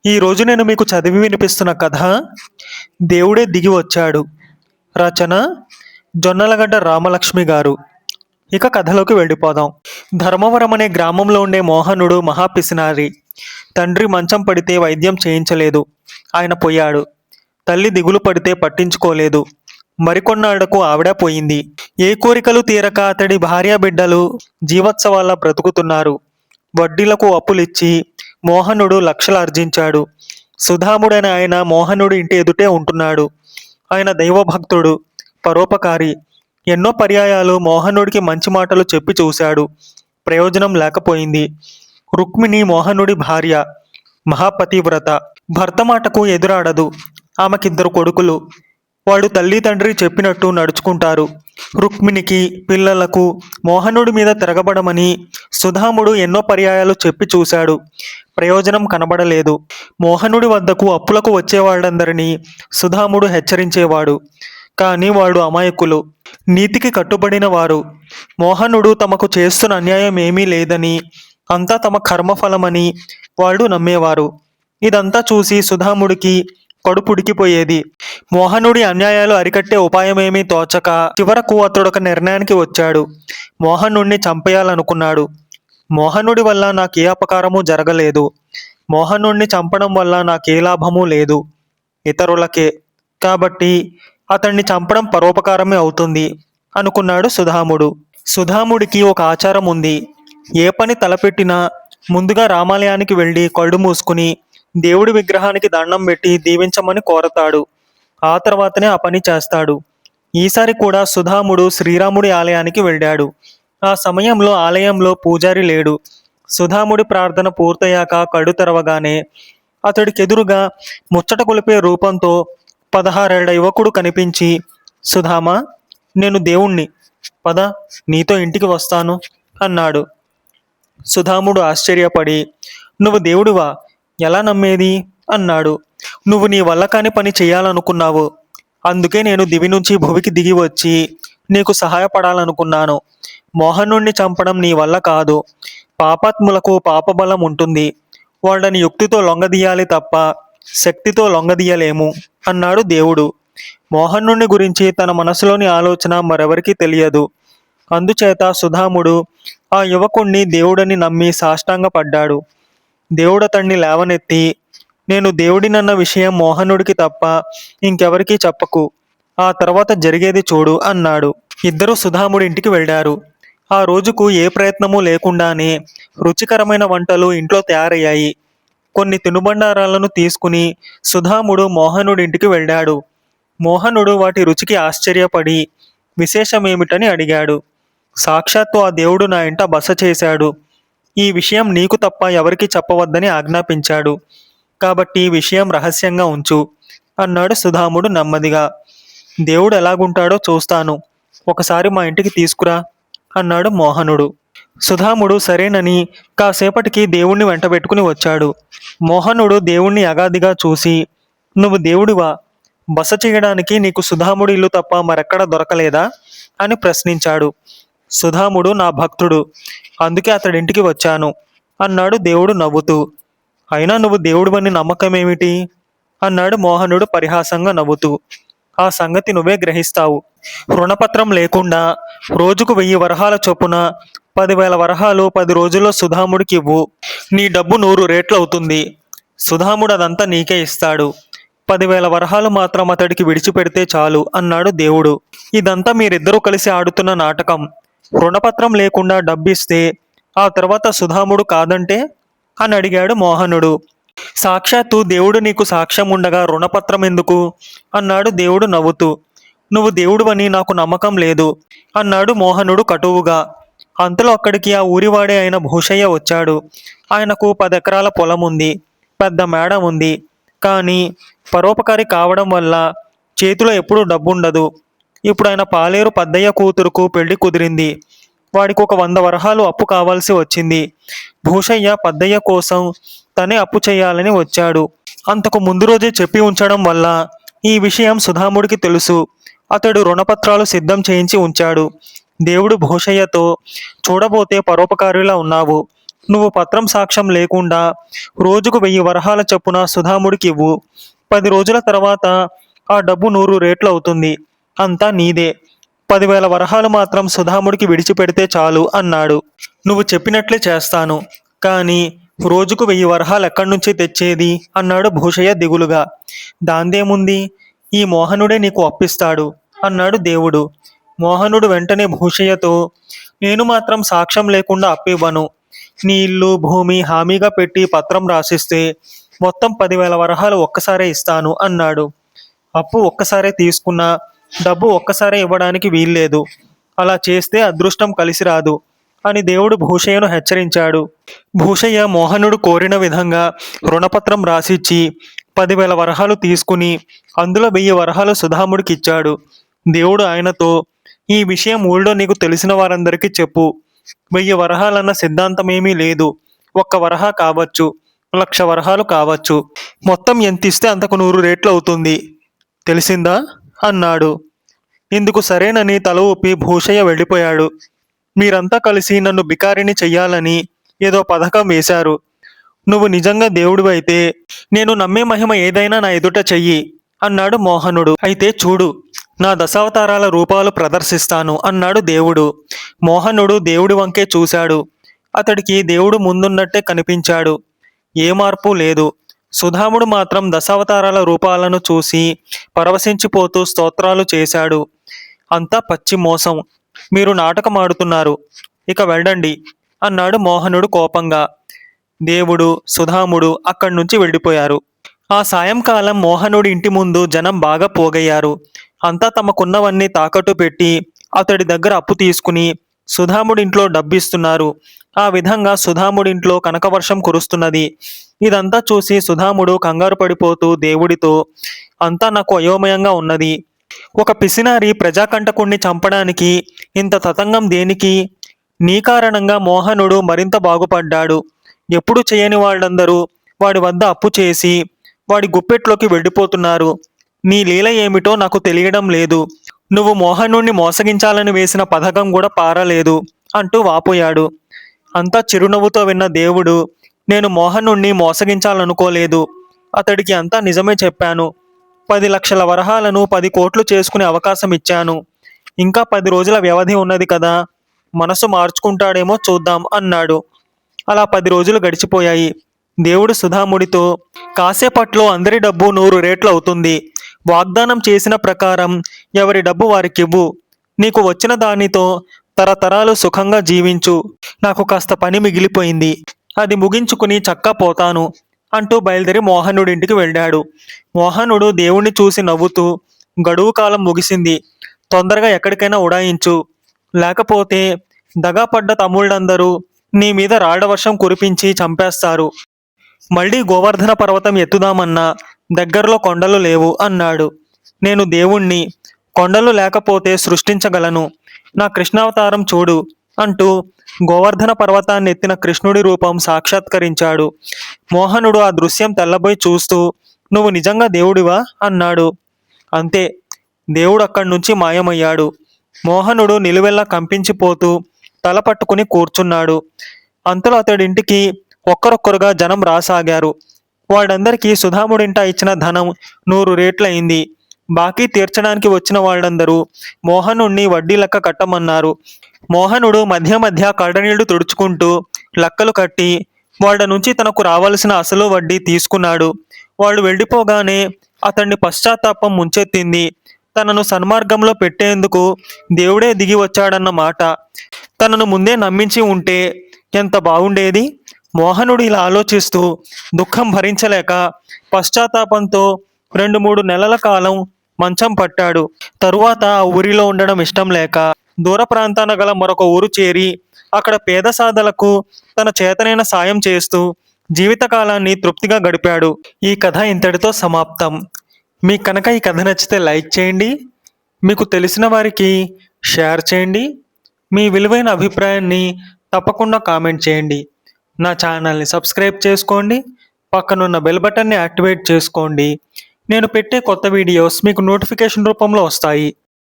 ఈరోజు నేను మీకు చదివి వినిపిస్తున్న కథ దేవుడే దిగి వచ్చాడు. రచన జొన్నలగడ్డ రామలక్ష్మి గారు. ఇక కథలోకి వెళ్ళిపోదాం. ధర్మవరం అనే గ్రామంలో ఉండే మోహనుడు మహాపిసినారి. తండ్రి మంచం పడితే వైద్యం చేయించలేదు, ఆయన పోయాడు. తల్లి దిగులు పడితే పట్టించుకోలేదు, మరికొన్నాళ్లకు ఆవిడ పోయింది. ఏ కోరికలు తీరక అతడి భార్య బిడ్డలు జీవోత్సవాల బ్రతుకుతున్నారు. వడ్డీలకు అప్పులిచ్చి మోహనుడు లక్షలు ఆర్జించాడు. సుధాముడైన ఆయన మోహనుడి ఇంటి ఎదుటే ఉంటున్నాడు. ఆయన దైవభక్తుడు, పరోపకారి. ఎన్నో పర్యాయాలు మోహనుడికి మంచి మాటలు చెప్పి చూశాడు, ప్రయోజనం లేకపోయింది. రుక్మిణి మోహనుడి భార్య, మహాపతివ్రత. భర్త మాటకు ఎదురాడదు. ఆమెకిద్దరు కొడుకులు. వాడు తల్లి తండ్రి చెప్పినట్టు నడుచుకుంటారు. రుక్మిణికి పిల్లలకు మోహనుడి మీద తిరగబడమని సుధాముడు ఎన్నో పర్యాయాలు చెప్పి చూశాడు, ప్రయోజనం కనబడలేదు. మోహనుడి వద్దకు అప్పులకు వచ్చేవాళ్ళందరినీ సుధాముడు హెచ్చరించేవాడు. కానీ వాడు అమాయకులు, నీతికి కట్టుబడిన వారు. మోహనుడు తమకు చేస్తున్న అన్యాయం ఏమీ లేదని, అంతా తమ కర్మఫలమని వాళ్ళు నమ్మేవారు. ఇదంతా చూసి సుధాముడికి కడుపుడికిపోయేది. మోహనుడి అన్యాయాలు అరికట్టే ఉపాయమేమీ తోచక చివరకు అతడొక నిర్ణయానికి వచ్చాడు. మోహనుడిని చంపేయాలనుకున్నాడు. మోహనుడి వల్ల నాకే అపకారము జరగలేదు, మోహనుడిని చంపడం వల్ల నాకే లాభము లేదు, ఇతరులకే. కాబట్టి అతన్ని చంపడం పరోపకారమే అవుతుంది అనుకున్నాడు సుధాముడు. సుధాముడికి ఒక ఆచారం ఉంది. ఏ పని తలపెట్టినా ముందుగా రామాలయానికి వెళ్ళి కళ్ళు మూసుకుని దేవుడి విగ్రహానికి దండం పెట్టి దీవించమని కోరతాడు. ఆ తర్వాతనే ఆ పని చేస్తాడు. ఈసారి కూడా సుధాముడు శ్రీరాముడి ఆలయానికి వెళ్ళాడు. ఆ సమయంలో ఆలయంలో పూజారి లేడు. సుధాముడి ప్రార్థన పూర్తయ్యాక కళ్ళు తెరవగానే అతడికెదురుగా ముచ్చట కొలిపే రూపంతో 16 ఏళ్ల యువకుడు కనిపించి, సుధామా, నేను దేవుణ్ణి, పద, నీతో ఇంటికి వస్తాను అన్నాడు. సుధాముడు ఆశ్చర్యపడి, నువ్వు దేవుడివా? ఎలా నమ్మేది అన్నాడు. నువ్వు నీ వల్ల కాని పని చేయాలనుకున్నావు, అందుకే నేను దివి నుంచి భువికి దిగి వచ్చి నీకు సహాయపడాలనుకున్నాను. మోహనుణ్ణి చంపడం నీ వల్ల కాదు. పాపాత్ములకు పాపబలం ఉంటుంది. వాళ్ళని యుక్తితో లొంగదీయాలి తప్ప శక్తితో లొంగదీయలేము అన్నాడు దేవుడు. మోహనుణ్ణి గురించి తన మనసులోని ఆలోచన మరెవరికీ తెలియదు. అందుచేత సుధాముడు ఆ యువకుణ్ణి దేవుడని నమ్మి సాష్టాంగపడ్డాడు. దేవుడతణ్ణి లేవనెత్తి, నేను దేవుడినన్న విషయం మోహనుడికి తప్ప ఇంకెవరికీ చెప్పకు, ఆ తర్వాత జరిగేది చూడు అన్నాడు. ఇద్దరు సుధాముడి ఇంటికి వెళ్ళారు. ఆ రోజుకు ఏ ప్రయత్నమూ లేకుండానే రుచికరమైన వంటలు ఇంట్లో తయారయ్యాయి. కొన్ని తినుబండారాలను తీసుకుని సుధాముడు మోహనుడి ఇంటికి వెళ్ళాడు. మోహనుడు వాటి రుచికి ఆశ్చర్యపడి విశేషమేమిటని అడిగాడు. సాక్షాత్తు ఆ దేవుడు నా ఇంట బస చేశాడు. ఈ విషయం నీకు తప్ప ఎవరికి చెప్పవద్దని ఆజ్ఞాపించాడు. కాబట్టి ఈ విషయం రహస్యంగా ఉంచు అన్నాడు సుధాముడు నెమ్మదిగా. దేవుడు ఎలాగుంటాడో చూస్తాను, ఒకసారి మా ఇంటికి తీసుకురా అన్నాడు మోహనుడు. సుధాముడు సరేనని కాసేపటికి దేవుణ్ణి వెంటబెట్టుకుని వచ్చాడు. మోహనుడు దేవుణ్ణి అగాదిగా చూసి, నువ్వు దేవుడివా? బస చేయడానికి నీకు సుధాముడి ఇల్లు తప్ప మరెక్కడా దొరకలేదా అని ప్రశ్నించాడు. సుధాముడు నా భక్తుడు, అందుకే అతడింటికి వచ్చాను అన్నాడు దేవుడు నవ్వుతూ. అయినా నువ్వు దేవుడివని నమ్మకమేమిటి అన్నాడు మోహనుడు పరిహాసంగా నవ్వుతూ. ఆ సంగతి నువ్వే గ్రహిస్తావు. రుణపత్రం లేకుండా రోజుకు 1000 వరహాల చొప్పున 10,000 వరహాలు 10 రోజుల్లో సుధాముడికి ఇవ్వు. నీ డబ్బు 100 రెట్లు అవుతుంది. సుధాముడు అదంతా నీకే ఇస్తాడు. 10,000 వరహాలు మాత్రం అతడికి విడిచిపెడితే చాలు అన్నాడు దేవుడు. ఇదంతా మీరిద్దరూ కలిసి ఆడుతున్న నాటకం. రుణపత్రం లేకుండా డబ్బిస్తే ఆ తర్వాత సుధాముడు కాదంటే అని అడిగాడు మోహనుడు. సాక్షాత్తు దేవుడు నీకు సాక్ష్యం ఉండగా రుణపత్రం ఎందుకు అన్నాడు దేవుడు నవ్వుతూ. నువ్వు దేవుడువని నాకు నమ్మకం లేదు అన్నాడు మోహనుడు కటువుగా. అంతలో అక్కడికి ఆ ఊరివాడే అయిన భూషయ్య వచ్చాడు. ఆయనకు 10 ఎకరాల పొలం ఉంది, పెద్ద మేడ ఉంది. కానీ పరోపకారి కావడం వల్ల చేతిలో ఎప్పుడూ డబ్బుండదు. ఇప్పుడు ఆయన పాలేరు పద్దయ్య కూతురుకు పెళ్లి కుదిరింది. వాడికి ఒక 100 వరహాలు అప్పు కావాల్సి వచ్చింది. భూషయ్య పద్దయ్య కోసం తనే అప్పు చేయాలని వచ్చాడు. అంతకు ముందు రోజే చెప్పి ఉంచడం వల్ల ఈ విషయం సుధాముడికి తెలుసు. అతడు రుణపత్రాలు సిద్ధం చేయించి ఉంచాడు. దేవుడు భూషయ్యతో, చూడబోతే పరోపకారిలా ఉన్నావు, నువ్వు పత్రం సాక్ష్యం లేకుండా రోజుకు 1000 వరహాల చొప్పున సుధాముడికి ఇవ్వు. 10 రోజుల తర్వాత ఆ డబ్బు 100 రెట్లు అవుతుంది. అంతా నీదే. 10,000 వరహాలు మాత్రం సుధాముడికి విడిచిపెడితే చాలు అన్నాడు. నువ్వు చెప్పినట్లే చేస్తాను. కానీ రోజుకు 1000 వరహాలు ఎక్కడి నుంచి తెచ్చేది అన్నాడు భూషయ్య దిగులుగా. దాందేముంది, ఈ మోహనుడే నీకు అప్పిస్తాడు అన్నాడు దేవుడు. మోహనుడు వెంటనే భూషయ్యతో, నేను మాత్రం సాక్ష్యం లేకుండా అప్పివ్వను. నీ ఇల్లు భూమి హామీగా పెట్టి పత్రం రాసిస్తే మొత్తం 10,000 వరహాలు ఒక్కసారే ఇస్తాను అన్నాడు. అప్పు ఒక్కసారే తీసుకున్నా డబ్బు ఒక్కసారే ఇవ్వడానికి వీల్లేదు. అలా చేస్తే అదృష్టం కలిసి రాదు అని దేవుడు భూషయ్యను హెచ్చరించాడు. భూషయ్య మోహనుడు కోరిన విధంగా రుణపత్రం రాసిచ్చి 10,000 వరహాలు తీసుకుని అందులో 1000 వరహాలు సుధాముడికి ఇచ్చాడు. దేవుడు ఆయనతో, ఈ విషయం ఊళ్ళో నీకు తెలిసిన వారందరికీ చెప్పు. 1000 వరహాలన్న సిద్ధాంతమేమీ లేదు. 1 వరహా కావచ్చు, 1,00,000 వరహాలు కావచ్చు. మొత్తం ఎంత ఇస్తే అంతకు 100 రెట్లు అవుతుంది. తెలిసిందా అన్నాడు. ఇందుకు సరేనని తల ఊపి భూషయ్య వెళ్ళిపోయాడు. మీరంతా కలిసి నన్ను బికారిని చెయ్యాలని ఏదో పథకం వేశారు. నువ్వు నిజంగా దేవుడివైతే నేను నమ్మే మహిమ ఏదైనా నా ఎదుట చెయ్యి అన్నాడు మోహనుడు. అయితే చూడు, నా దశావతారాల రూపాలు ప్రదర్శిస్తాను అన్నాడు దేవుడు. మోహనుడు దేవుడి వంకే చూశాడు. అతడికి దేవుడు ముందున్నట్టే కనిపించాడు. ఏ మార్పు లేదు. సుధాముడు మాత్రం దశావతారాల రూపాలను చూసి పరవశించిపోతూ స్తోత్రాలు చేశాడు. అంతా పచ్చి మోసం. మీరు నాటకమాడుతున్నారు. ఇక వెళ్ళండి అన్నాడు మోహనుడు కోపంగా. దేవుడు సుధాముడు అక్కడి నుంచి వెళ్ళిపోయారు. ఆ సాయంకాలం మోహనుడి ఇంటి ముందు జనం బాగా పోగయ్యారు. అంతా తమకున్నవన్నీ తాకట్టు పెట్టి అతడి దగ్గర అప్పు తీసుకుని సుధాముడింట్లో డబ్బిస్తున్నారు. ఆ విధంగా సుధాముడింట్లో కనకవర్షం కురుస్తున్నది. ఇదంతా చూసి సుధాముడు కంగారు పడిపోతూ దేవుడితో, అంతా నాకు అయోమయంగా ఉన్నది. ఒక పిసినారి ప్రజాకంటకుణ్ణి చంపడానికి ఇంత తతంగం దేనికి? నీ కారణంగా మోహనుడు మరింత బాగుపడ్డాడు. ఎప్పుడు చేయని వాళ్ళందరూ వాడి వద్ద అప్పు చేసి వాడి గుప్పెట్లోకి వెళ్ళిపోతున్నారు. నీ లీల ఏమిటో నాకు తెలియడం లేదు. నువ్వు మోహనుణ్ణి మోసగించాలని వేసిన పథకం కూడా పారలేదు అంటూ వాపోయాడు. అంతా చిరునవ్వుతో విన్న దేవుడు, నేను మోహనుణ్ణి మోసగించాలనుకోలేదు. అతడికి అంతా నిజమే చెప్పాను. 10 లక్షల వరహాలను 10 కోట్లు చేసుకునే అవకాశం ఇచ్చాను. ఇంకా 10 రోజుల వ్యవధి ఉన్నది కదా, మనసు మార్చుకుంటాడేమో చూద్దాం అన్నాడు. అలా 10 రోజులు గడిచిపోయాయి. దేవుడు సుధాముడితో, కాసేపట్లో అందరి డబ్బు 100 రెట్లు అవుతుంది. వాగ్దానం చేసిన ప్రకారం ఎవరి డబ్బు వారికివ్వు. నీకు వచ్చిన దానితో తరతరాలు సుఖంగా జీవించు. నాకు కాస్త పని మిగిలిపోయింది, అది ముగించుకుని చక్కా పోతాను అంటూ బయలుదేరి మోహనుడింటికి వెళ్ళాడు. మోహనుడు దేవుణ్ణి చూసి నవ్వుతూ, గడువు కాలం ముగిసింది, తొందరగా ఎక్కడికైనా ఉడాయించు, లేకపోతే దగాపడ్డ తమ్ముళ్ళందరూ నీ మీద రాళ్లవర్షం కురిపించి చంపేస్తారు. మళ్ళీ గోవర్ధన పర్వతం ఎత్తుదామన్నా దగ్గరలో కొండలు లేవు అన్నాడు. నేను దేవుణ్ణి, కొండలు లేకపోతే సృష్టించగలను. నా కృష్ణావతారం చూడు అంటూ గోవర్ధన పర్వతాన్ని ఎత్తిన కృష్ణుడి రూపం సాక్షాత్కరించాడు. మోహనుడు ఆ దృశ్యం తెల్లబోయి చూస్తూ, నువ్వు నిజంగా దేవుడివా అన్నాడు. అంతే, దేవుడు అక్కడి నుంచి మాయమయ్యాడు. మోహనుడు నిలువెల్లా కంపించిపోతూ తల పట్టుకుని కూర్చున్నాడు. అంతలో అతడింటికి ఒక్కరొక్కరుగా జనం రాసాగారు. వాళ్ళందరికీ సుధాముడింట ఇచ్చిన ధనం 100 రెట్లయింది. బాకీ తీర్చడానికి వచ్చిన వాళ్ళందరూ మోహనుణ్ణి వడ్డీ లెక్క కట్టమన్నారు. మోహనుడు మధ్య మధ్య కళ్ళనీళ్లు తుడుచుకుంటూ లెక్కలు కట్టి వాళ్ళ నుంచి తనకు రావాల్సిన అసలు వడ్డీ తీసుకున్నాడు. వాళ్ళు వెళ్ళిపోగానే అతన్ని పశ్చాత్తాపం ముంచెత్తింది. తనను సన్మార్గంలో పెట్టేందుకు దేవుడే దిగి వచ్చాడన్న మాట తనను ముందే నమ్మించి ఉంటే ఎంత బాగుండేది. మోహనుడు ఇలా ఆలోచిస్తూ దుఃఖం భరించలేక పశ్చాత్తాపంతో 2-3 నెలల కాలం మంచం పట్టాడు. తరువాత ఆ ఊరిలో ఉండడం ఇష్టం లేక దూర ప్రాంతాన గల మరొక ఊరు చేరి అక్కడ పేద సాధలకు తన చేతనైన సాయం చేస్తూ జీవితకాలాన్ని తృప్తిగా గడిపాడు. ఈ కథ ఇంతటితో సమాప్తం. మీకు కనుక ఈ కథ నచ్చితే లైక్ చేయండి, మీకు తెలిసిన వారికి షేర్ చేయండి, మీ విలువైన అభిప్రాయాన్ని తప్పకుండా కామెంట్ చేయండి. నా ఛానల్ని సబ్స్క్రైబ్ చేసుకోండి, పక్కనున్న బెల్ బటన్ని యాక్టివేట్ చేసుకోండి. నేను పెట్టే కొత్త వీడియోస్ మీకు నోటిఫికేషన్ రూపంలో వస్తాయి.